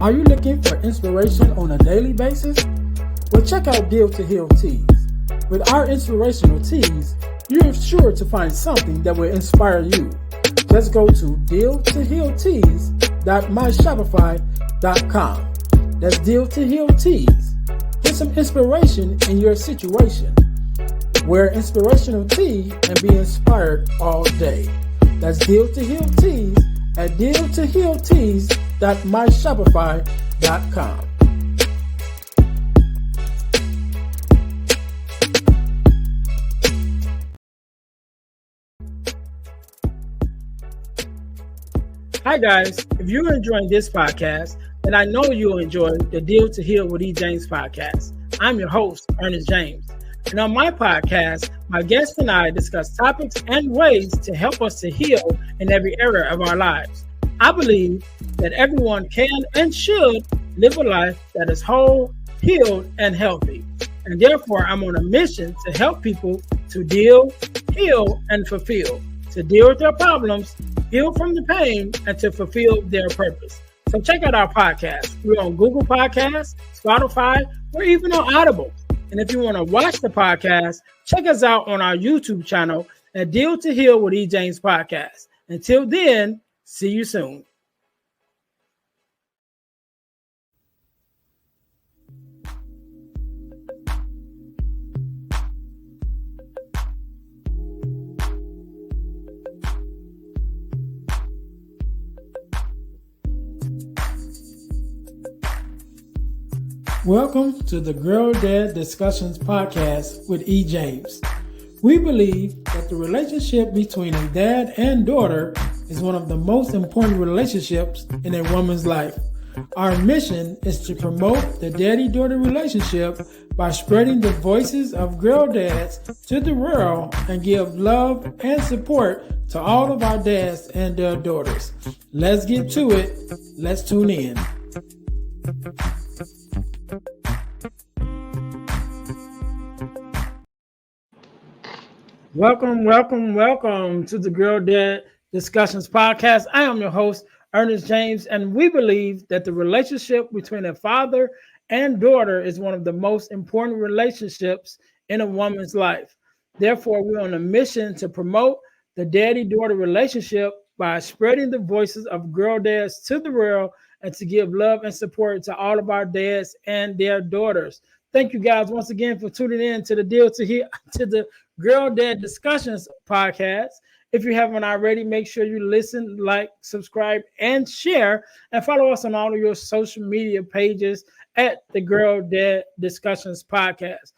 Are you looking for inspiration on a daily basis? Well, check out Deal to Heal Teas. With our inspirational teas, you're sure to find something that will inspire you. Just go to dealtohealteas.myshopify.com. That's Deal to Heal Teas. Get some inspiration in your situation. Wear inspirational tea and be inspired all day. That's Deal to Heal Teas at dealtohealteas.myshopify.com. Hi guys, if you're enjoying this podcast, then I know you'll enjoy the Deal to Heal with E. James podcast. I'm your host, Earnest James. And on my podcast, my guests and I discuss topics and ways to help us to heal in every area of our lives. I believe that everyone can and should live a life that is whole, healed, and healthy. And therefore, I'm on a mission to help people to deal, heal, and fulfill, to deal with their problems, heal from the pain, and to fulfill their purpose. So check out our podcast. We're on Google Podcasts, Spotify, or even on Audible. And if you want to watch the podcast, check us out on our YouTube channel at Deal to Heal with E. James Podcast. Until then, see you soon. Welcome to the Girl Dad Discussions podcast with E. James. We believe that the relationship between a dad and daughter is one of the most important relationships in a woman's life. Our mission is to promote the daddy-daughter relationship by spreading the voices of girl dads to the world and give love and support to all of our dads and their daughters. Let's get to it. Let's tune in. Welcome to the Girl Dad Discussions podcast. I am your host, Earnest James, and we believe that the relationship between a father and daughter is one of the most important relationships in a woman's life. Therefore, we're on a mission to promote the daddy-daughter relationship by spreading the voices of girl dads to the world and to give love and support to all of our dads and their daughters. Thank you guys once again for tuning in to the the Girl Dad Discussions podcast. If you haven't already, make sure you listen, like, subscribe, and share, and follow us on all of your social media pages at the Girl Dad Discussions podcast.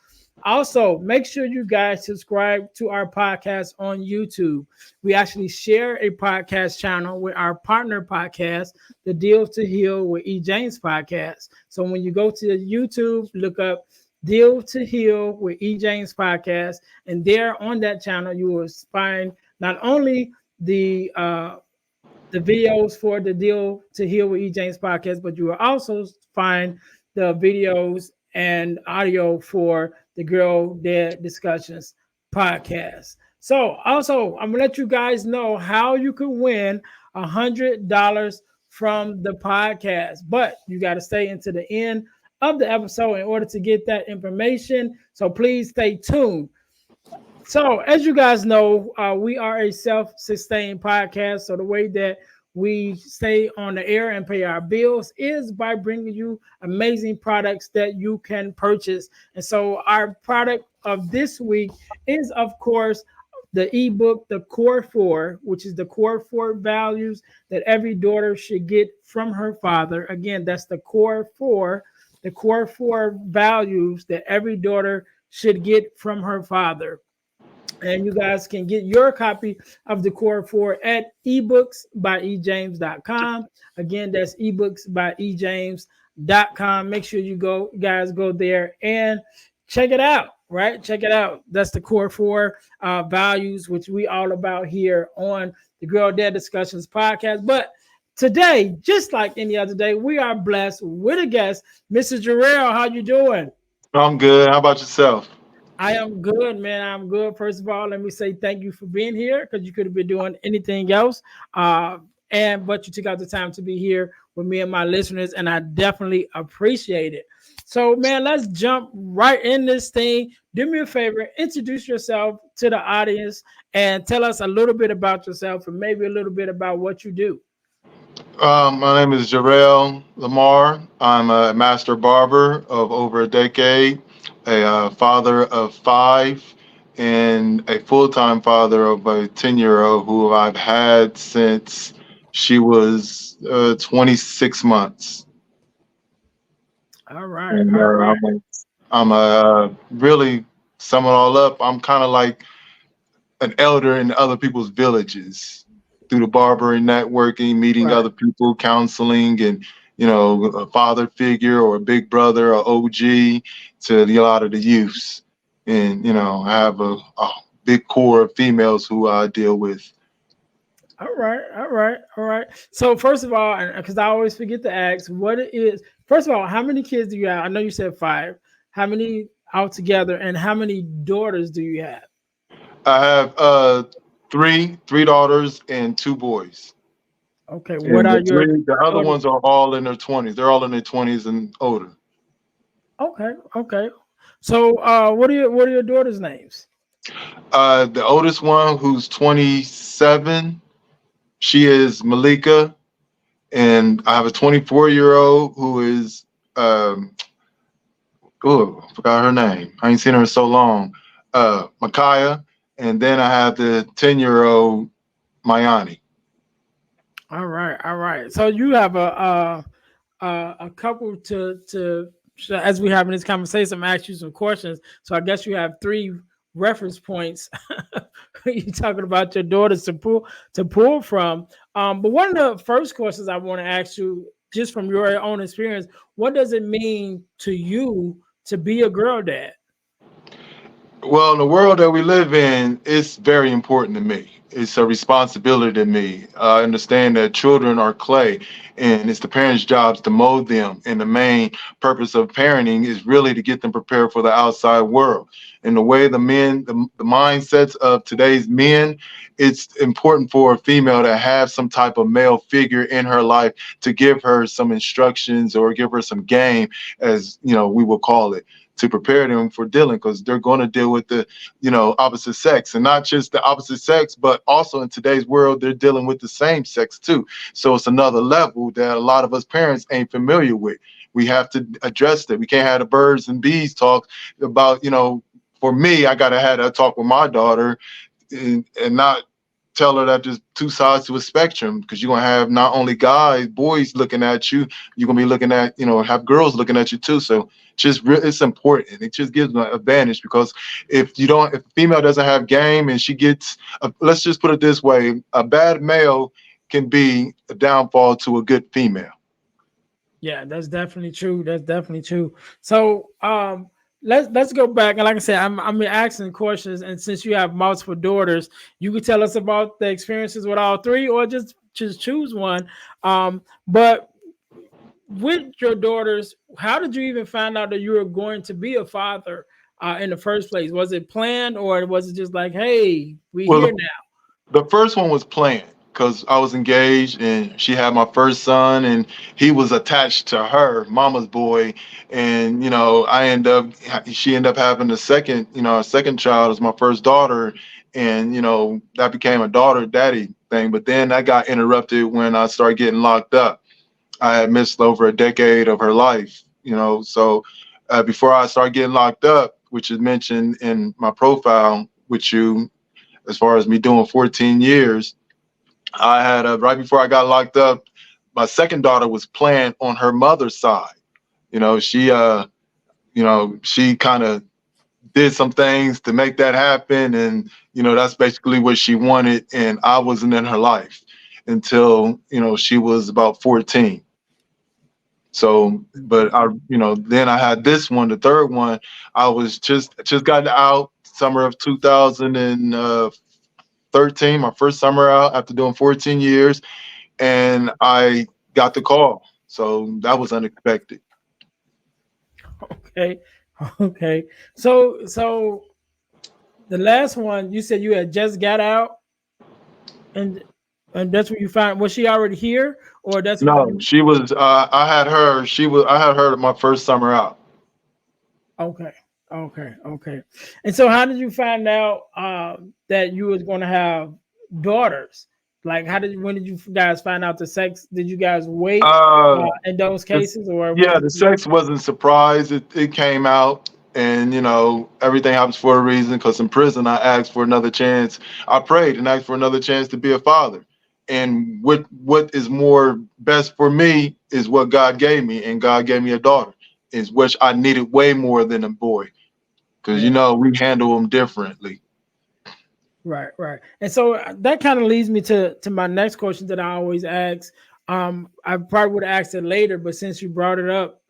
Also, make sure you guys subscribe to our podcast on YouTube. We actually share a podcast channel with our partner podcast, the Deal to Heal with E. James podcast. So when you go to YouTube, look up Deal to Heal with E. James podcast, and there on that channel you will find not only the videos for the Deal to Heal with E. James podcast, but you will also find the videos and audio for the Girl Dad Discussions podcast. So also, I'm gonna let you guys know how you can win $100 from the podcast, but you got to stay into the end of the episode in order to get that information. So please stay tuned. So as you guys know, we are a self-sustained podcast. So the way that we stay on the air and pay our bills is by bringing you amazing products that you can purchase. And so our product of this week is, of course, the ebook, The Core Four, which is the core four values that every daughter should get from her father. Again, that's the core four values that every daughter should get from her father. And you guys can get your copy of the Core 4 at ebooksbyejames.com. Again, that's ebooksbyejames.com. Make sure you guys go there and check it out, right? Check it out. That's the Core 4 values, which we all about here on the Girl Dad Discussions podcast. But today, just like any other day, we are blessed with a guest, Mrs. Jarrell. How you doing? I'm good. How about yourself? I am good, man. I'm good. First of all, let me say thank you for being here because you could have been doing anything else. and but you took out the time to be here with me and my listeners, and I definitely appreciate it. So, man, let's jump right in this thing. Do me a favor, introduce yourself to the audience and tell us a little bit about yourself and maybe a little bit about what you do. My name is Jarrell Lamar. I'm a master barber of over a decade, a father of five, and a full-time father of a 10-year-old who I've had since she was 26 months. All right, And all right. really, sum it all up, I'm kind of like an elder in other people's villages through the barbering, networking, meeting Right. other people, counseling, and a father figure or a big brother or OG to a lot of the youths. And I have a big core of females who I deal with. All right, all right, all right. So first of all, and because I always forget to ask, what it is. First of all, how many kids do you have? I know you said five. How many altogether, and how many daughters do you have? I have three daughters and two boys. Okay, what And are the your three, the other daughters? ones are all in their 20s. They're all in their 20s and older. Okay, okay. So, what are your daughters' names? The oldest one, who's 27, she is Malika, and I have a 24-year-old who is oh, I forgot her name. I ain't seen her in so long. Micaiah, and then I have the 10-year-old Mayani. All right, all right. So you have a couple to so as we having this conversation. I'm gonna ask you some questions. So I guess you have three reference points. You're talking about your daughters to pull from. But one of the first questions I want to ask you, just from your own experience, what does it mean to you to be a girl dad? Well, in the world that we live in, it's very important to me. It's a responsibility to me. I understand that children are clay, and it's the parents' jobs to mold them. And the main purpose of parenting is really to get them prepared for the outside world. And the way the mindsets of today's men, it's important for a female to have some type of male figure in her life to give her some instructions or give her some game, as we will call it, to prepare them for dealing, because they're going to deal with the opposite sex, and not just the opposite sex, but also in today's world they're dealing with the same sex too. So it's another level that a lot of us parents ain't familiar with. We have to address that. We can't have the birds and bees talk about, for me, I gotta have that talk with my daughter, and not tell her that there's two sides to a spectrum, because you're going to have not only guys, boys looking at you, you're going to be looking at, have girls looking at you too. So it's important. It just gives them an advantage, because if a female doesn't have game and she gets, let's just put it this way, a bad male can be a downfall to a good female. Yeah, that's definitely true. That's definitely true. So, let's go back, and like I said, I'm asking questions, and since you have multiple daughters, you could tell us about the experiences with all three, or just choose one. But with your daughters, how did you even find out that you were going to be a father in the first place? Was it planned, or was it just like, hey, we Well, here the The first one was planned because I was engaged and she had my first son, and he was attached to her, mama's boy. And, she ended up having a second child as my first daughter. And, that became a daughter daddy thing. But then that got interrupted when I started getting locked up. I had missed over a decade of her life, so before I started getting locked up, which is mentioned in my profile with you, as far as me doing 14 years, I had right before I got locked up, my second daughter was planned on her mother's side. She she kind of did some things to make that happen, and that's basically what she wanted, and I wasn't in her life until she was about 14. So, but then I had this one, the third one. I was just got out summer of 2013, my first summer out after doing 14 years, and I got the call. So that was unexpected. okay, okay. So the last one, you said you had just got out, and And that's when you find, was she already here, or that's when No, you? she was. I had her. She was. I had her my first summer out. Okay, okay. And so, how did you find out that you was going to have daughters? Like, when did you guys find out the sex? Did you guys wait Uh, in those It's, cases, or was yeah, it? the sex wasn't a surprise. It came out, and everything happens for a reason. Because in prison, I asked for another chance. I prayed and asked for another chance to be a father. And what is more best for me is what God gave me, and God gave me a daughter, is which I needed way more than a boy. Because Yeah. we handle them differently. Right. And so that kind of leads me to my next question that I always ask. I probably would have asked it later, but since you brought it up,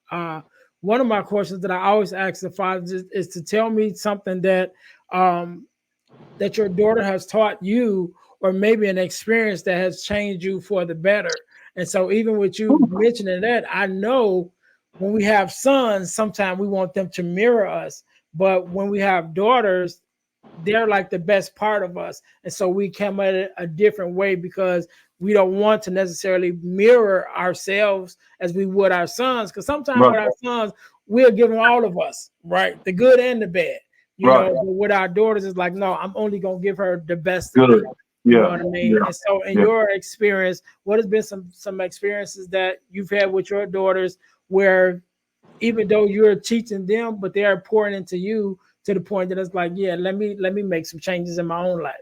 one of my questions that I always ask the fathers is to tell me something um, that your daughter has taught you, or maybe an experience that has changed you for the better. And so, even with you mentioning that, I know when we have sons, sometimes we want them to mirror us, but when we have daughters, they're like the best part of us. And so we come at it a different way because we don't want to necessarily mirror ourselves as we would our sons. Because sometimes Right, with our sons, we'll give them all of us, right? The good and the bad, right, but with our daughters, it's like, no, I'm only going to give her the best of good, me. You know yeah, what I mean? yeah, And so, in yeah. your experience, what has been some experiences that you've had with your daughters where even though you're teaching them, but they are pouring into you to the point that it's like, yeah, let me make some changes in my own life.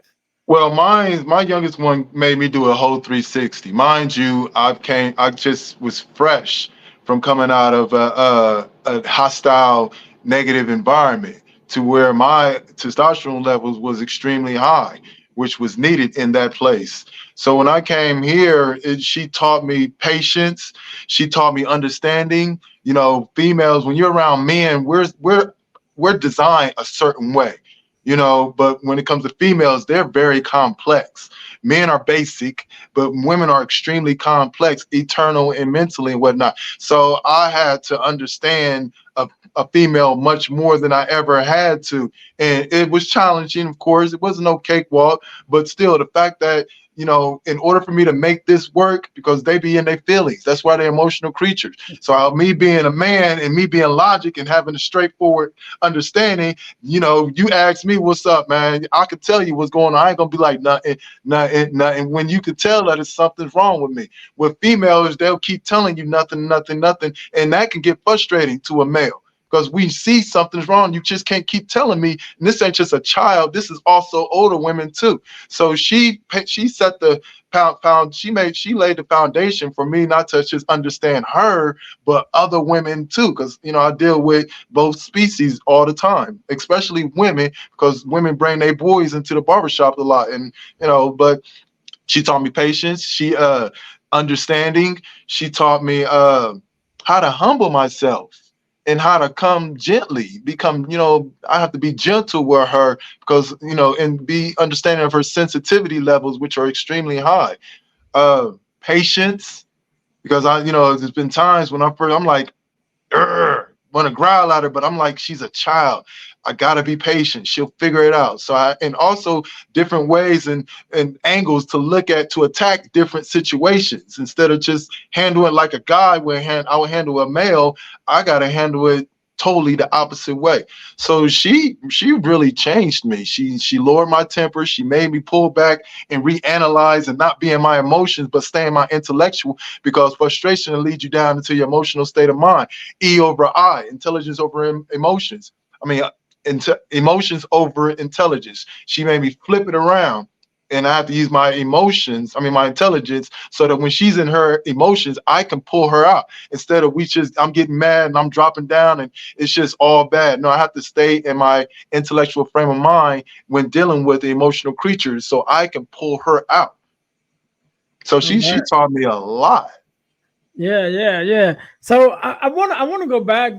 Well, my youngest one made me do a whole 360. Mind you, I just was fresh from coming out of a hostile, negative environment to where my testosterone levels was extremely high, which was needed in that place. So when I came here, she taught me patience. She taught me understanding. Females, when you're around men, we're designed a certain way, but when it comes to females, they're very complex. Men are basic, but women are extremely complex, eternal and mentally and whatnot. So I had to understand a female much more than I ever had to. And it was challenging, of course. It wasn't no cakewalk, but still, the fact that in order for me to make this work, because they be in their feelings. That's why they're emotional creatures. So me being a man and me being logic and having a straightforward understanding, you ask me what's up, man. I could tell you what's going on. I ain't gonna be like nothing. When you could tell that it's something's wrong with me. With females, they'll keep telling you nothing, and that can get frustrating to a male. Because we see something's wrong, you just can't keep telling me. And this ain't just a child. This is also older women too. So she set the she laid the foundation for me not to just understand her, but other women too. Because I deal with both species all the time, especially women, because women bring their boys into the barbershop a lot. And but she taught me patience. She understanding. She taught me how to humble myself and how to come gently. I have to be gentle with her because and be understanding of her sensitivity levels, which are extremely high. Patience, because there's been times when I'm like, want to growl at her, but I'm like, she's a child. I gotta be patient. She'll figure it out. And also different ways and angles to look at to attack different situations instead of just handle it like a guy I would handle a male. I gotta handle it totally the opposite way. So she really changed me. She lowered my temper. She made me pull back and reanalyze and not be in my emotions, but stay in my intellectual, because frustration will lead you down into your emotional state of mind. E over I, intelligence over emotions. I mean, emotions over intelligence. She made me flip it around, and I have to use my emotions, my intelligence, so that when she's in her emotions, I can pull her out instead of I'm getting mad and I'm dropping down and it's just all bad. No, I have to stay in my intellectual frame of mind when dealing with the emotional creatures so I can pull her out. So All she right. taught me a lot. Yeah. So I want to go back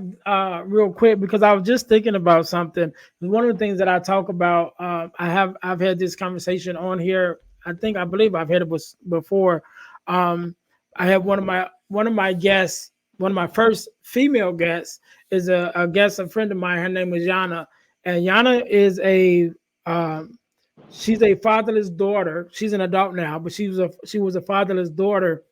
real quick because I was just thinking about something. One of the things that I talk about, I've had this conversation on here. I believe I've had it before. Um, I have one of my guests, one of my first female guests is a guest, a friend of mine. Her name is Yana, and Yana is a um, She's a fatherless daughter. She's an adult now, but she was a fatherless daughter.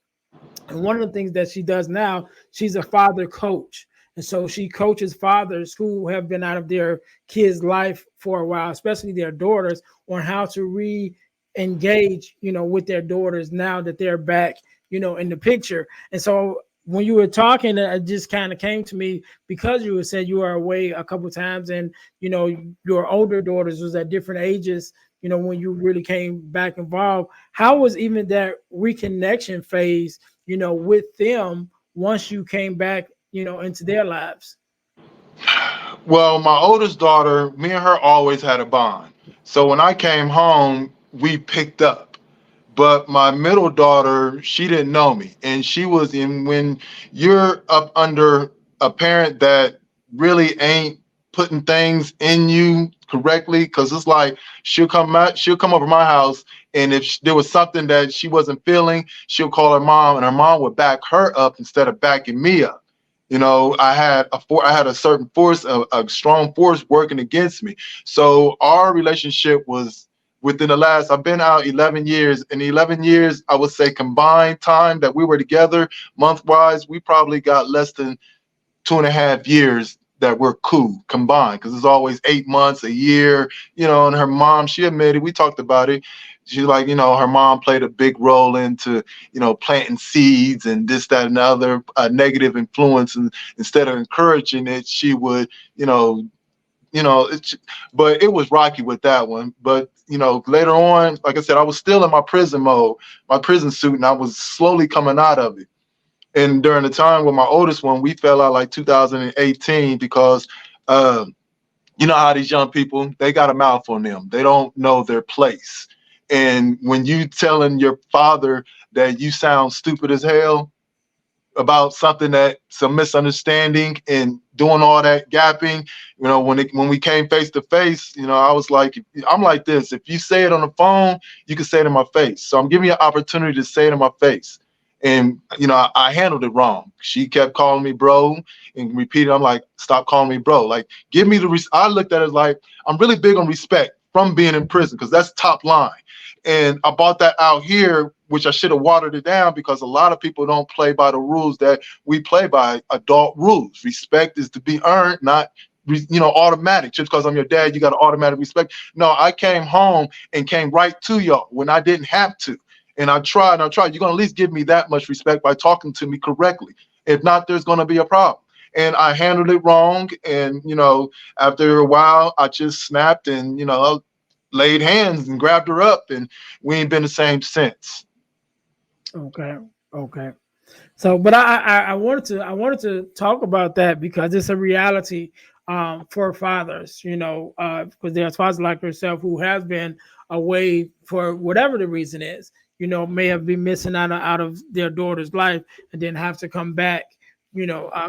And one of the things that she does now, she's a father coach. And so she coaches fathers who have been out of their kids' life for a while, especially their daughters, on how to re-engage, with their daughters now that they're back, in the picture. And so when you were talking, it just kind of came to me because you had said you were away a couple of times, and your older daughters was at different ages. When you really came back involved, how was even that reconnection phase? With them once you came back, into their lives. Well, my oldest daughter, me and her always had a bond. So when I came home, we picked up. But my middle daughter, she didn't know me. And she was in when you're up under a parent that really ain't putting things in you correctly, because it's like she'll come over my house, and if there was something that she wasn't feeling, she'll call her mom, and her mom would back her up instead of backing me up. I had a certain force, a strong force working against me. So our relationship was within the last, I've been out 11 years. In 11 years, I would say combined time that we were together month wise, we probably got less than 2.5 years that we're cool combined, because it's always 8 months, a year, and her mom, she admitted, we talked about it. She's like, her mom played a big role into, planting seeds and this, that, and the other negative influence. And instead of encouraging it, she would, it's, but it was rocky with that one. But, later on, like I said, I was still in my prison mode, my prison suit, and I was slowly coming out of it. And during the time with my oldest one, we fell out like 2018 because you know how these young people, they got a mouth on them. They don't know their place. And when you telling your father that you sound stupid as hell about something, that some misunderstanding and doing all that gapping, when we came face to face, I was like, I'm like this. If you say it on the phone, you can say it in my face. So I'm giving you an opportunity to say it in my face. And I handled it wrong. She kept calling me bro and repeating. I'm like, stop calling me bro. Like, give me the. I looked at it like I'm really big on respect from being in prison, because that's top line. And I bought that out here, which I should have watered it down, because a lot of people don't play by the rules that we play by, adult rules. Respect is to be earned, not automatic. Just because I'm your dad, you got to automatic respect. No, I came home and came right to y'all when I didn't have to. And I tried. You're going to at least give me that much respect by talking to me correctly. If not, there's going to be a problem. And I handled it wrong. And, after a while, I just snapped and, laid hands and grabbed her up. And we ain't been the same since. Okay. Okay. So, but I wanted to talk about that because it's a reality for fathers, because there's fathers like yourself who has been away for whatever the reason is, may have been missing out of their daughter's life and then have to come back,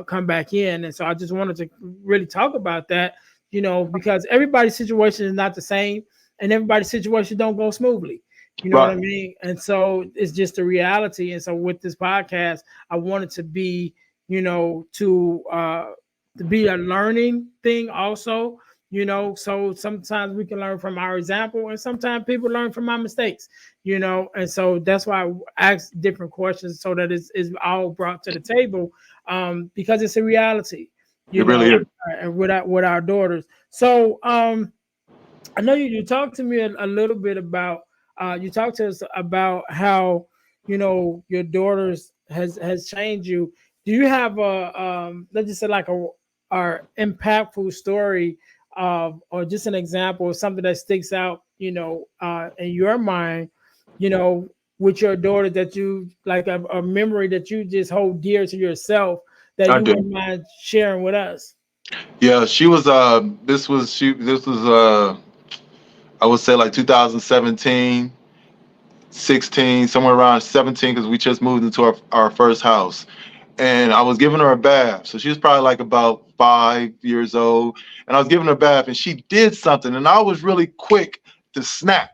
come back in. And so I just wanted to really talk about that, because everybody's situation is not the same and everybody's situation don't go smoothly. You know what I Right. mean? And so it's just a reality. And so with this podcast, I wanted to be, to be a learning thing also, so sometimes we can learn from our example and sometimes people learn from my mistakes, and so that's why I ask different questions so that it's all brought to the table, because it's a reality, It really is. and with our daughters. So I know you talked to me a little bit about you talked to us about how your daughters has changed you. Do you have a let's just say like a impactful story of or just an example of something that sticks out in your mind, you know with your daughter that you like a memory that you just hold dear to yourself that I you do. wouldn't mind sharing with us? Yeah, she was this was I would say like 2017, 16, somewhere around 17, because we just moved into our first house. And I was giving her a bath. So she was probably like about 5 years old. And I was giving her a bath and she did something. And I was really quick to snap.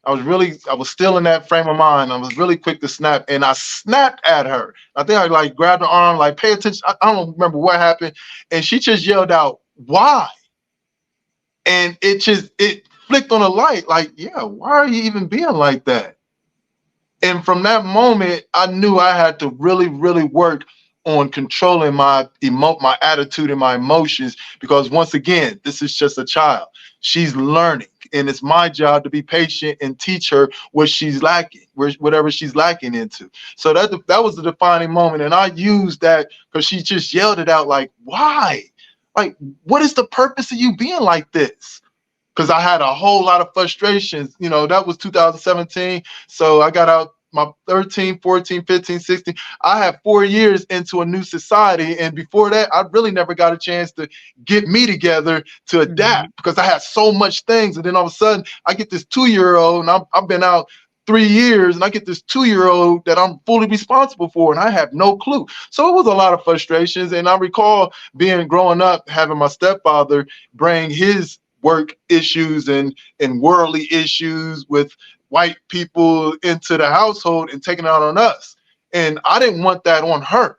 I was still in that frame of mind. I was really quick to snap. And I snapped at her. I think I like grabbed her arm, like, pay attention. I don't remember what happened. And she just yelled out, why? And it flicked on a light, like, yeah, why are you even being like that? And from that moment, I knew I had to really, really work on controlling my attitude and my emotions, because once again, this is just a child. She's learning, and it's my job to be patient and teach her what she's lacking, whatever she's lacking into. So that was the defining moment, and I used that because she just yelled it out, like, "Why? Like, what is the purpose of you being like this?" Because I had a whole lot of frustrations. That was 2017. So I got out my 13, 14, 15, 16. I had 4 years into a new society. And before that, I really never got a chance to get me together to Mhm. adapt, because I had so much things. And then all of a sudden, I get this 2-year old, and I've been out 3 years, and I get this 2-year old that I'm fully responsible for, and I have no clue. So it was a lot of frustrations. And I recall growing up, having my stepfather bring his work issues and worldly issues with white people into the household and taking it out on us. And I didn't want that on her,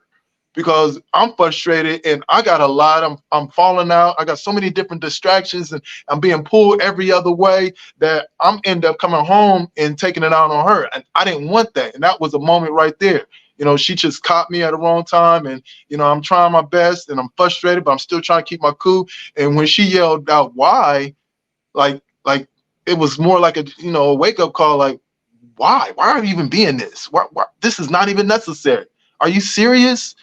because I'm frustrated and I got a lot. I'm falling out. I got so many different distractions, and I'm being pulled every other way that I'm end up coming home and taking it out on her. And I didn't want that. And that was a moment right there. She just caught me at the wrong time, and I'm trying my best and I'm frustrated, but I'm still trying to keep my cool. And when she yelled out, "Why?" like it was more like a wake up call. Like, why are you even being this? Why? This is not even necessary. Are you serious?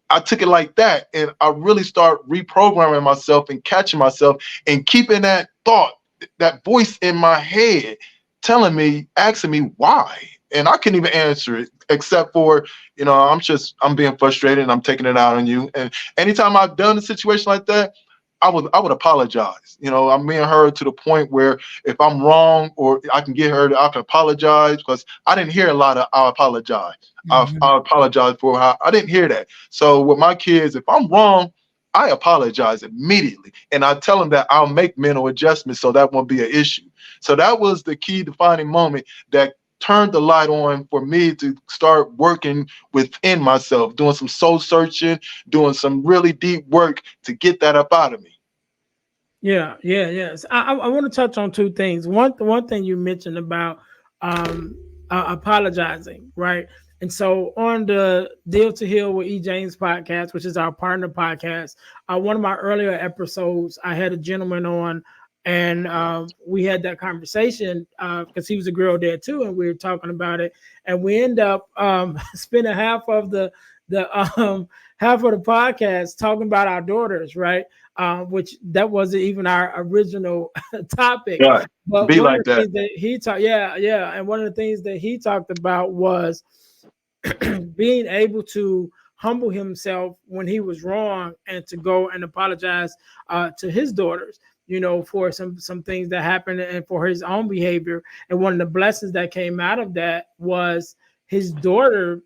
I took it like that, and I really start reprogramming myself and catching myself and keeping that thought, that voice in my head telling me, asking me why. And I couldn't even answer it, except for, I'm being frustrated and I'm taking it out on you. And anytime I've done a situation like that, I would apologize. I'm being heard to the point where if I'm wrong, or I can get her, I can apologize, because I didn't hear a lot of "I apologize." Mhm. I apologize for how I didn't hear that. So with my kids, if I'm wrong, I apologize immediately, and I tell them that I'll make mental adjustments so that won't be an issue. So that was the key defining moment that turned the light on for me to start working within myself, doing some soul searching, doing some really deep work to get that up out of me. Yeah, yeah, yes. I want to touch on two things. One thing you mentioned about um apologizing, right? And so on the Deal to Heal with E. James podcast, which is our partner podcast, one of my earlier episodes, I had a gentleman on, and we had that conversation because he was a girl dad too, and we were talking about it, and we end up spending the half of the podcast talking about our daughters, right? Which that wasn't even our original topic. Yeah, But be one of like the that. things that he talked, yeah, yeah, and one of the things that he talked about was being able to humble himself when he was wrong and to go and apologize to his daughters, for some things that happened and for his own behavior. And one of the blessings that came out of that was his daughter,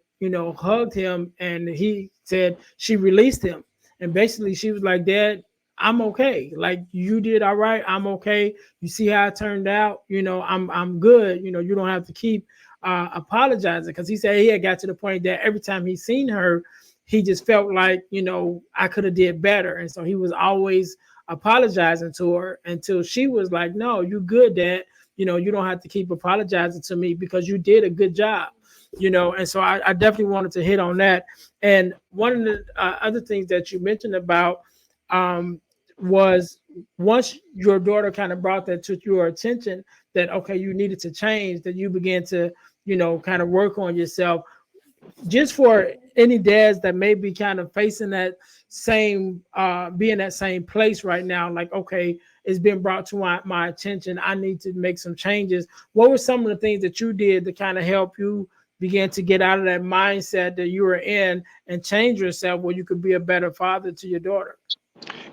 hugged him, and he said she released him. And basically she was like, "Dad, I'm okay. Like, you did all right. I'm okay. You see how it turned out. I'm good. You don't have to keep apologizing," because he said he had got to the point that every time he seen her, he just felt like, I could have did better, and so he was always apologizing to her until she was like, "No, you good, Dad. You don't have to keep apologizing to me because you did a good job." And so I definitely wanted to hit on that. And one of the other things that you mentioned about um, was once your daughter kind of brought that to your attention, that okay, you needed to change, that you began to kind of work on yourself. Just for any dads that may be kind of facing that same be in that same place right now, like, okay, it's been brought to my attention, I need to make some changes. What were some of the things that you did to kind of help you begin to get out of that mindset that you were in and change yourself where you could be a better father to your daughter?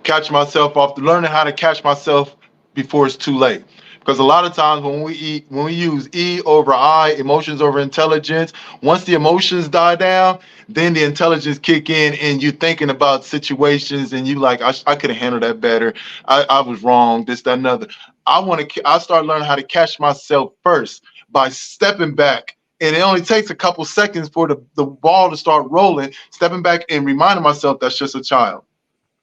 Catch myself off, learning how to catch myself before it's too late. Because a lot of times when we use E over I, emotions over intelligence, once the emotions die down, then the intelligence kick in, and you're thinking about situations, and you like, I could have handled that better. I was wrong, this, that, another. I start learning how to catch myself first by stepping back. And it only takes a couple seconds for the ball to start rolling, stepping back and reminding myself that's just a child.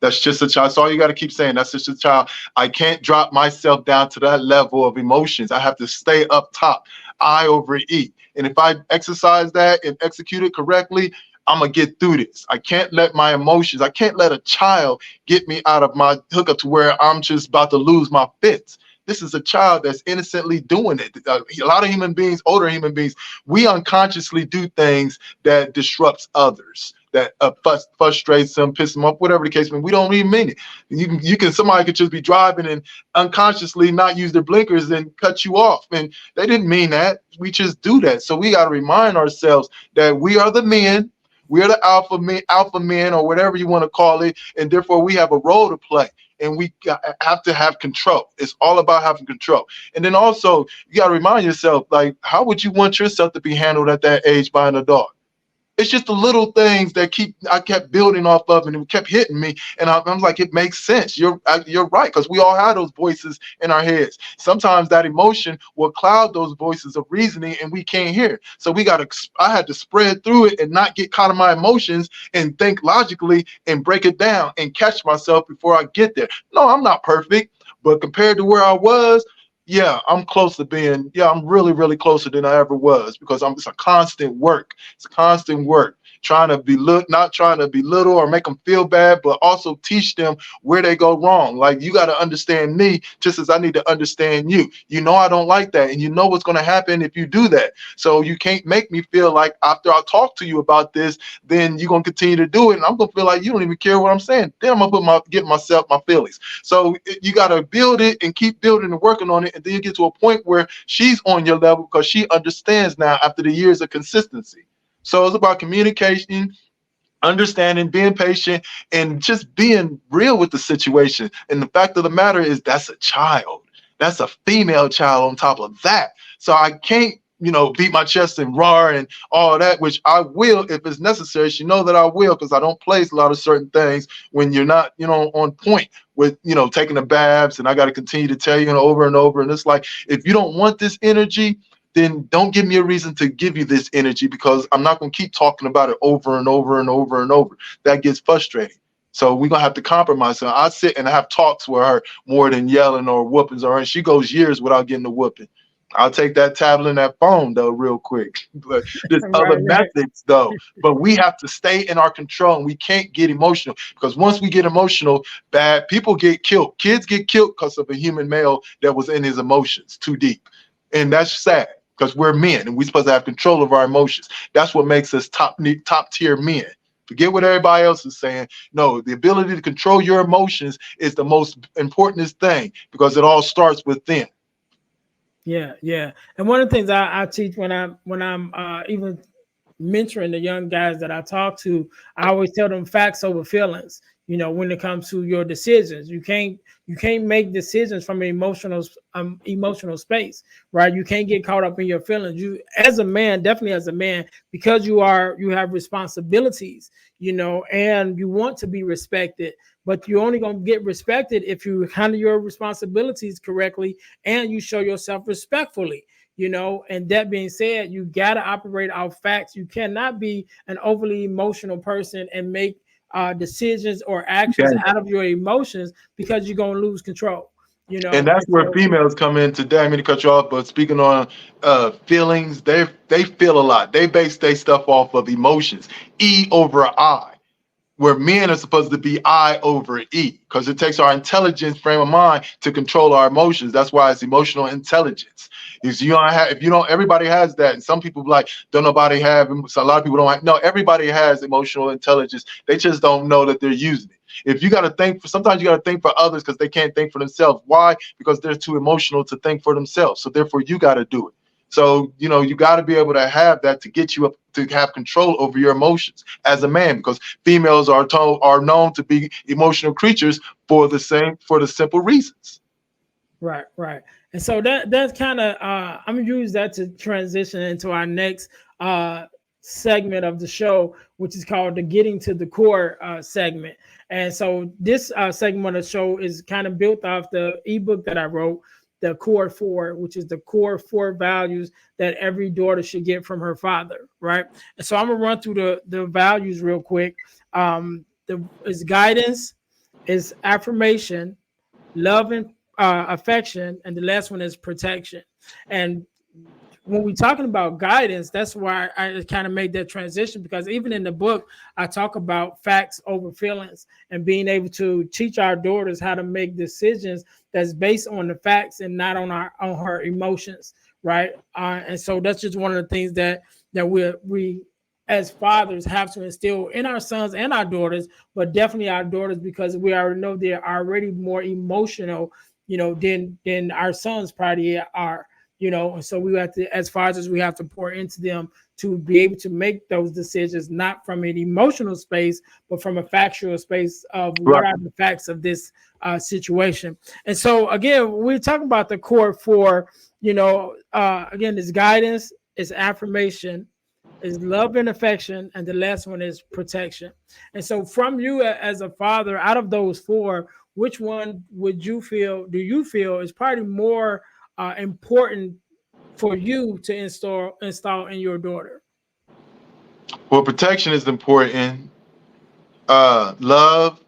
That's just a child. That's all you got to keep saying. That's just a child. I can't drop myself down to that level of emotions. I have to stay up top. I over E. And if I exercise that and execute it correctly, I'm going to get through this. I can't let my emotions, I can't let a child get me out of my hookup to where I'm just about to lose my fits. This is a child that's innocently doing it. A lot of human beings, older human beings, we unconsciously do things that disrupts others, that frustrates them, piss them off, whatever the case may be. We don't even mean it. Somebody could just be driving and unconsciously not use their blinkers and cut you off, and they didn't mean that. We just do that. So we got to remind ourselves that we are the men. We are the alpha men, or whatever you want to call it, and therefore we have a role to play, and we have to have control. It's all about having control. And then also, you got to remind yourself, like, how would you want yourself to be handled at that age by an adult? It's just the little things that I kept building off of, and it kept hitting me. And I'm like, it makes sense. You're right, because we all have those voices in our heads. Sometimes that emotion will cloud those voices of reasoning, and we can't hear. So I had to spread through it and not get caught in my emotions and think logically and break it down and catch myself before I get there. No, I'm not perfect, but compared to where I was, yeah, I'm close to being, yeah, I'm really, really closer than I ever was, because it's a constant work. It's constant work. Trying to not trying to belittle or make them feel bad, but also teach them where they go wrong. Like, you got to understand me just as I need to understand you. You know, I don't like that. And you know what's going to happen if you do that. So you can't make me feel like after I talk to you about this, then you're going to continue to do it. And I'm going to feel like you don't even care what I'm saying. Then I'm going to get myself my feelings. So you got to build it and keep building and working on it. And then you get to a point where she's on your level because she understands now after the years of consistency. So it's about communication, understanding, being patient, and just being real with the situation. And the fact of the matter is, that's a child. That's a female child on top of that. So I can't, beat my chest and roar and all that, which I will if it's necessary. She know that I will, because I don't place a lot of certain things when you're not, on point with, taking the baths. And I got to continue to tell you over and over. And it's like, if you don't want this energy, then don't give me a reason to give you this energy, because I'm not going to keep talking about it over and over and over and over. That gets frustrating. So we're going to have to compromise. So I sit and have talks with her more than yelling or whoopings, and she goes years without getting a whooping. I'll take that tablet and that phone, though, real quick. But there's other Right. methods, though. But we have to stay in our control, and we can't get emotional, because once we get emotional, bad people get killed. Kids get killed because of a human male that was in his emotions too deep. And that's sad, because we're men and we're supposed to have control of our emotions. That's what makes us top tier men. Forget what everybody else is saying. No, the ability to control your emotions is the most important thing, because it all starts within. Yeah, yeah. And one of the things I teach when I'm even mentoring the young guys that I talk to, I always tell them facts over feelings. When it comes to your decisions, you can't make decisions from an emotional space, right? You can't get caught up in your feelings. You, as a man, definitely as a man, because you have responsibilities, and you want to be respected. But you're only going to get respected if you handle your responsibilities correctly and you show yourself respectfully. And that being said, you got to operate out facts. You cannot be an overly emotional person and make decisions or actions Okay. out of your emotions, because you're going to lose control. And that's And where so, females come in today. I mean to cut you off, but speaking on feelings, they feel a lot. They base their stuff off of emotions. E over I. Where men are supposed to be I over E, because it takes our intelligence frame of mind to control our emotions. That's why it's emotional intelligence. If you don't, everybody has that. And some people like, don't nobody have, so a lot of people don't have, no, everybody has emotional intelligence. They just don't know that they're using it. If you got to sometimes you got to think for others because they can't think for themselves. Why? Because they're too emotional to think for themselves. So therefore you got to do it. So, you got to be able to have that to get you up to have control over your emotions as a man, because females are known to be emotional creatures for the simple reasons. right, right. And so that's kind of I'm gonna use that to transition into our next uh segment of the show, which is called the Getting to the Core segment. And so this segment of the show is kind of built off the ebook that I wrote, the Core Four, which is the core four values that every daughter should get from her father, right? And so I'm gonna run through the values real quick. The is guidance, is affirmation, love and affection, and the last one is protection. And when we're talking about guidance, that's why I kind of made that transition, because even in the book, I talk about facts over feelings and being able to teach our daughters how to make decisions that's based on the facts and not on her emotions, right? And so that's just one of the things that we as fathers have to instill in our sons and our daughters, but definitely our daughters, because we already know they're already more emotional, than our sons probably are. And so we have to, as fathers, we have to pour into them to be able to make those decisions, not from an emotional space, but from a factual space of what Right. are the facts of this situation. And so again, we're talking about the core for, again, it's guidance, it's affirmation, is love and affection, and the last one is protection. And so from you as a father, out of those four, which one do you feel is probably more important for you to install in your daughter? Well, protection is important. Love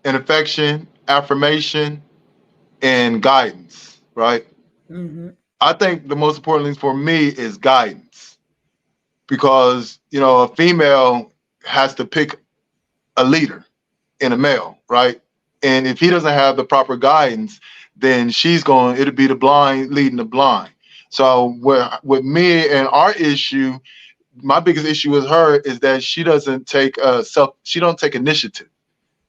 and affection, affirmation, and guidance. Right. Mm-hmm. I think the most important thing for me is guidance because a female has to pick a leader in a male, right? And if he doesn't have the proper guidance, then it'll be the blind leading the blind. So with me and our issue, my biggest issue with her is that she don't take initiative.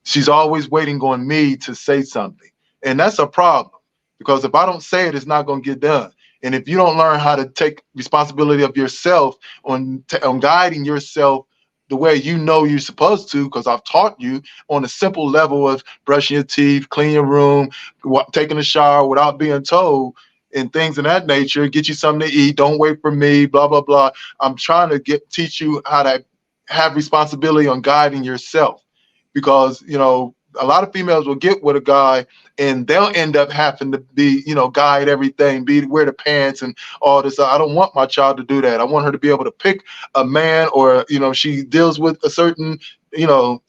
She's always waiting on me to say something. And that's a problem because if I don't say it, it's not going to get done. And if you don't learn how to take responsibility of yourself on guiding yourself the way you're supposed to, because I've taught you on a simple level of brushing your teeth, clean your room, taking a shower without being told, and things of that nature, get you something to eat, don't wait for me, blah, blah, blah. I'm trying to teach you how to have responsibility on guiding yourself because a lot of females will get with a guy and they'll end up having to be guide everything, wear the pants and all this. I don't want my child to do that. I want her to be able to pick a man, or she deals with a certain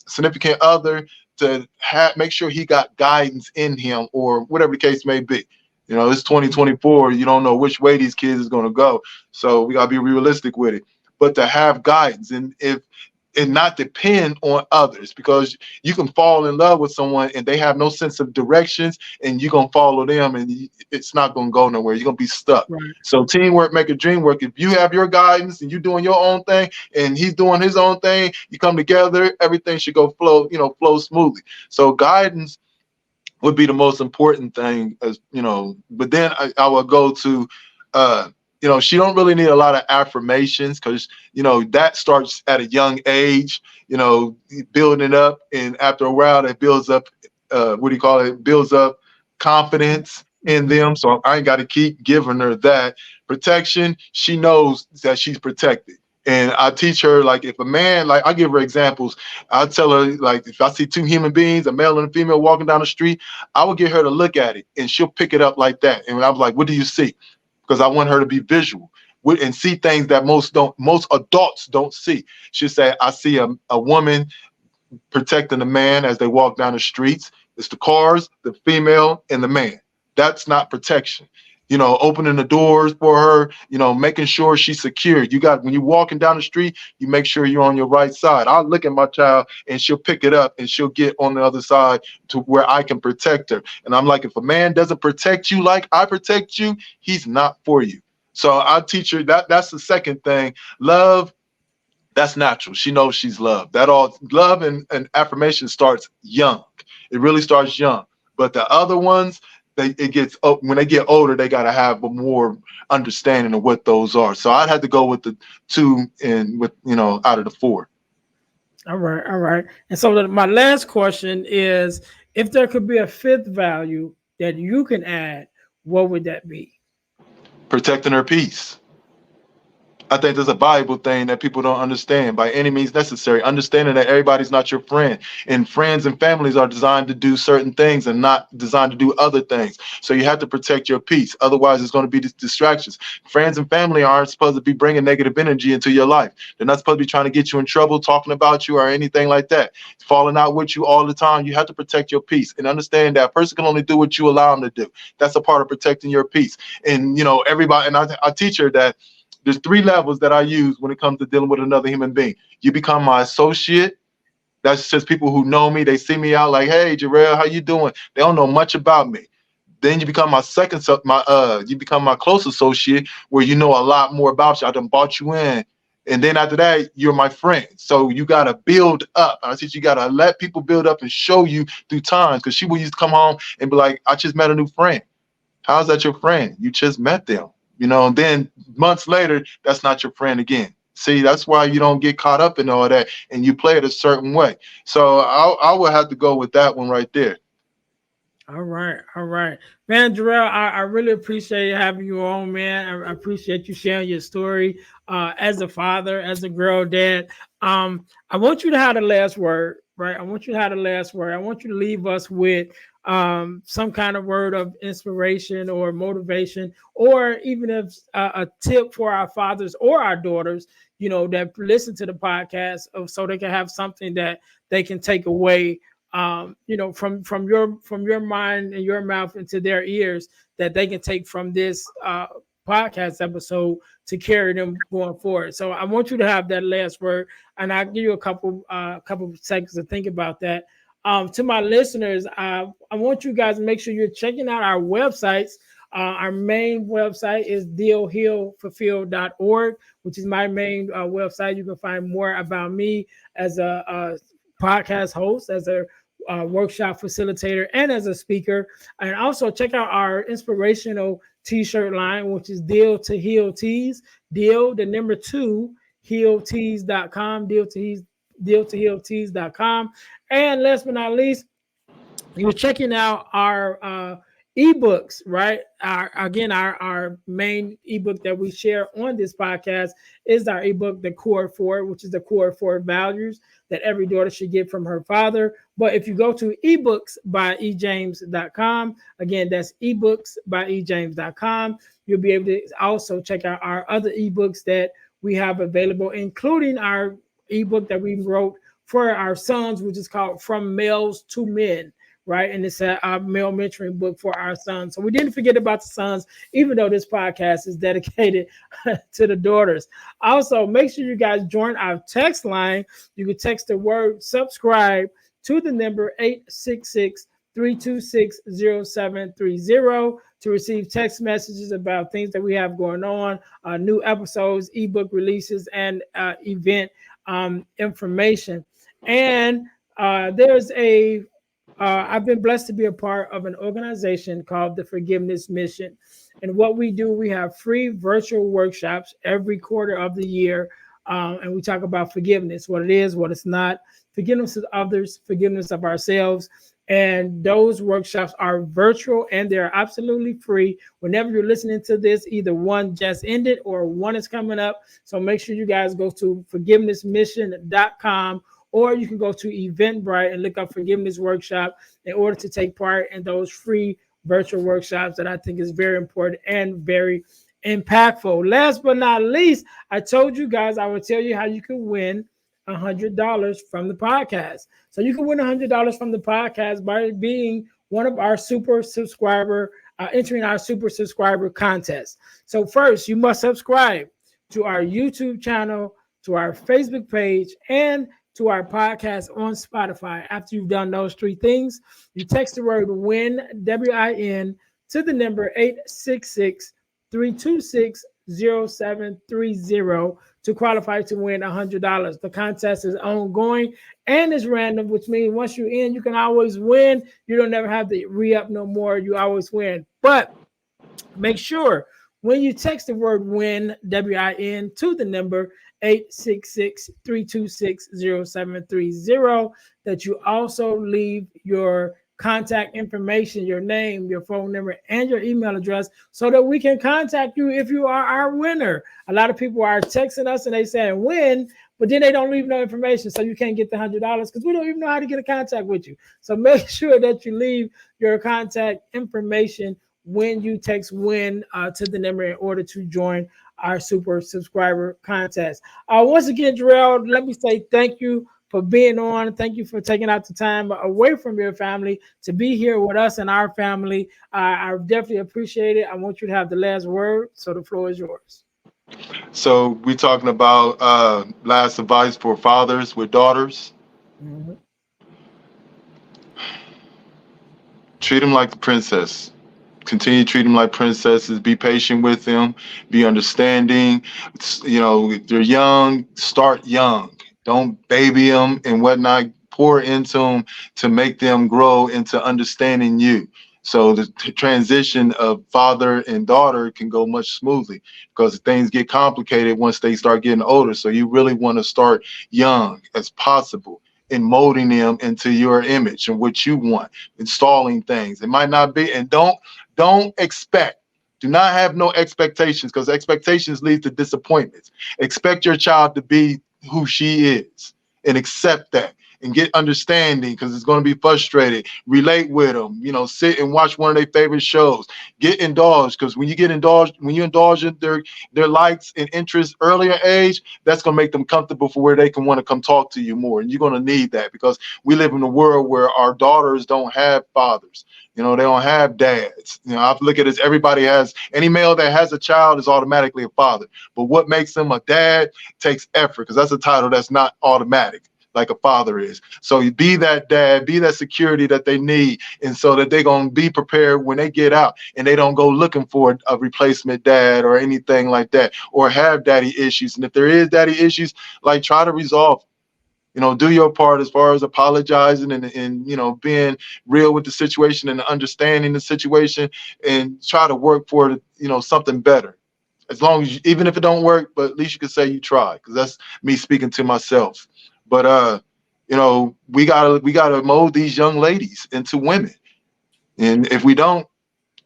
significant other, to make sure he got guidance in him, or whatever the case may be. It's 2024. You don't know which way these kids is going to go, so we got to be realistic with it. But to have guidance, and not depend on others, because you can fall in love with someone and they have no sense of directions, and you're going to follow them, and it's not going to go nowhere. You're going to be stuck. Right. So teamwork make a dream work. If you have your guidance and you're doing your own thing and he's doing his own thing, you come together, everything should flow smoothly. So guidance would be the most important thing, but then I will go to she don't really need a lot of affirmations, because that starts at a young age, building it up, and after a while it builds up, what do you call it, builds up confidence in Mm-hmm. them. So I ain't got to keep giving her that. Protection, she knows that she's protected. And I teach her, like, if a man, like, I give her examples. I tell her, like, if I see two human beings, a male and a female, walking down the street, I would get her to look at it and she'll pick it up like that. And I was like, what do you see? Because I want her to be visual and see things that most adults don't see. She'll say, I see a woman protecting the man as they walk down the streets. It's the cars, the female, and the man. That's not protection. Opening the doors for her, making sure she's secure. When you're walking down the street, you make sure you're on your right side. I'll look at my child and she'll pick it up and she'll get on the other side to where I can protect her. And I'm like, if a man doesn't protect you like I protect you, he's not for you. So I teach her that's the second thing. Love, that's natural. She knows she's loved. That all love and affirmation starts young. It really starts young. But the other ones, when they get older, they got to have a more understanding of what those are. So I'd have to go with the two, and with out of the four. All right, all right. And so my last question is, if there could be a fifth value that you can add, what would that be? Protecting her peace. I think there's a valuable thing that people don't understand by any means necessary. Understanding that everybody's not your friend, and friends and families are designed to do certain things and not designed to do other things. So you have to protect your peace. Otherwise, it's going to be distractions. Friends and family aren't supposed to be bringing negative energy into your life. They're not supposed to be trying to get you in trouble, talking about you, or anything like that. Falling out with you all the time. You have to protect your peace and understand that a person can only do what you allow them to do. That's a part of protecting your peace. And everybody. And I teach her that there's three levels that I use when it comes to dealing with another human being. You become my associate. That's just people who know me. They see me out like, hey, Jarrell, how you doing? They don't know much about me. Then you become my you become my close associate, where you know a lot more about you. I done bought you in. And then after that, you're my friend. So you gotta build up. I said you gotta let people build up and show you through times. Because she will used to come home and be like, I just met a new friend. How's that your friend? You just met them. And then months later, that's not your friend again. See, that's why you don't get caught up in all that, and you play it a certain way. So I would have to go with that one right there. All right, man. Jarrell, I really appreciate having you on, man. I appreciate you sharing your story as a father, as a girl dad. I want you to have the last word, right? I want you to have the last word. I want you to leave us with some kind of word of inspiration or motivation, or even if a tip for our fathers or our daughters, that listen to the podcast, so they can have something that they can take away, from your mind and your mouth into their ears, that they can take from this podcast episode to carry them going forward. So I want you to have that last word, and I'll give you a couple of seconds to think about that. To my listeners, I want you guys to make sure you're checking out our websites. Our main website is dealhealfulfill.org, which is my main website. You can find more about me as a podcast host, as a workshop facilitator, and as a speaker. And also check out our inspirational t-shirt line, which is Deal to Heal Tees. Deal, the number 2, healtees.com. Deal to healtees.com. And last but not least, you're checking out our ebooks, right? Our main ebook that we share on this podcast is our ebook, The Core Four, which is the core four values that every daughter should get from her father. But if you go to ebooks.ejames.com, again, that's ebooks.ejames.com, you'll be able to also check out our other ebooks that we have available, including our ebook that we wrote for our sons, which is called From Males to Men, right? And it's a male mentoring book for our sons. So we didn't forget about the sons, even though this podcast is dedicated to the daughters. Also, make sure you guys join our text line. You can text the word subscribe to the number 866-326-0730 to receive text messages about things that we have going on, new episodes, ebook releases, and event information. And I've been blessed to be a part of an organization called the Forgiveness Mission. And what we do, we have free virtual workshops every quarter of the year. And we talk about forgiveness, what it is, what it's not, forgiveness of others, forgiveness of ourselves. And those workshops are virtual and they're absolutely free. Whenever you're listening to this, either one just ended or one is coming up. So make sure you guys go to forgivenessmission.com, or you can go to Eventbrite and look up Forgiveness Workshop in order to take part in those free virtual workshops that I think is very important and very impactful. Last but not least, I told you guys I would tell you how you can win $100 from the podcast. So you can win $100 from the podcast by being one of our super subscriber, entering our super subscriber contest. So first, you must subscribe to our YouTube channel, to our Facebook page, and to our podcast on Spotify. After you've done those three things, you text the word WIN, WIN, to the number 866-326-0730 to qualify to win $100. The contest is ongoing and is random, which means once you're in, you can always win. You don't never have to re-up no more. You always win. But make sure when you text the word WIN, WIN, to the number 866-326-0730, that you also leave your contact information, your name, your phone number, and your email address so that we can contact you if you are our winner. A lot of people are texting us and they saying win, but then they don't leave no information, so you can't get the $100 because we don't even know how to get in contact with you. So make sure that you leave your contact information when you text win to the number in order to join our super subscriber contest. Once again, Jarrell, let me say thank you for being on. Thank you for taking out the time away from your family to be here with us and our family. I definitely appreciate it. I want you to have the last word, so the floor is yours. So we're talking about last advice for fathers with daughters. Mm-hmm. Treat them like the princess. Continue to treat them like princesses. Be patient with them. Be understanding. If they're young, start young. Don't baby them and whatnot. Pour into them to make them grow into understanding you. So the transition of father and daughter can go much smoothly because things get complicated once they start getting older. So you really want to start young as possible in molding them into your image and what you want, installing things. It might not be, and don't expect. Do not have no expectations because expectations lead to disappointments. Expect your child to be who she is and accept that and get understanding because it's going to be frustrated. Relate with them, sit and watch one of their favorite shows. Get indulged because when you indulge in their likes and interests earlier age, that's going to make them comfortable for where they can want to come talk to you more. And you're going to need that because we live in a world where our daughters don't have fathers. They don't have dads. I look at it as any male that has a child is automatically a father. But what makes them a dad takes effort because that's a title that's not automatic like a father is. So you be that dad, be that security that they need. And so that they're going to be prepared when they get out and they don't go looking for a replacement dad or anything like that or have daddy issues. And if there is daddy issues, like try to resolve. Do your part as far as apologizing and being real with the situation and understanding the situation and try to work for something better. As long as even if it don't work, but at least you can say you tried because that's me speaking to myself. But we gotta mold these young ladies into women. And if we don't,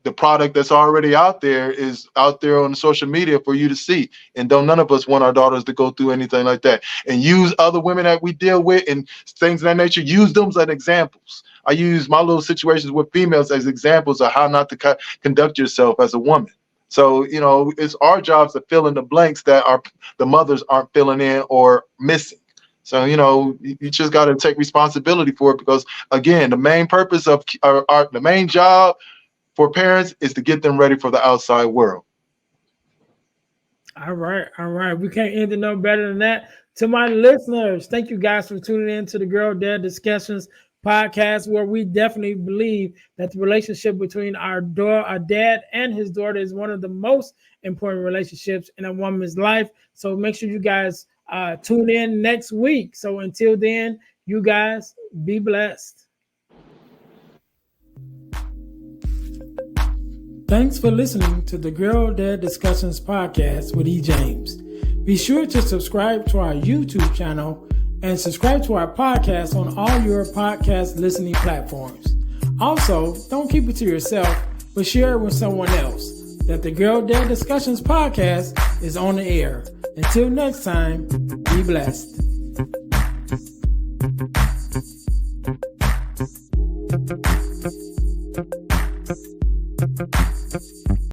the product that's already out there is out there on social media for you to see. And none of us want our daughters to go through anything like that. And use other women that we deal with and things of that nature, use them as examples. I use my little situations with females as examples of how not to conduct yourself as a woman. So, it's our jobs to fill in the blanks that the mothers aren't filling in or missing. So, you just got to take responsibility for it because, again, the main purpose of the main job for parents is to get them ready for the outside world. All right. We can't end it no better than that. To my listeners, thank you guys for tuning in to the Girl Dad Discussions podcast, where we definitely believe that the relationship between our dad and his daughter is one of the most important relationships in a woman's life. So make sure you guys tune in next week. So until then, you guys be blessed. Thanks for listening to the Girl Dad Discussions podcast with E. James. Be sure to subscribe to our YouTube channel and subscribe to our podcast on all your podcast listening platforms. Also, don't keep it to yourself, but share it with someone else. That the Girl Dad Discussions podcast is on the air. Until next time, be blessed.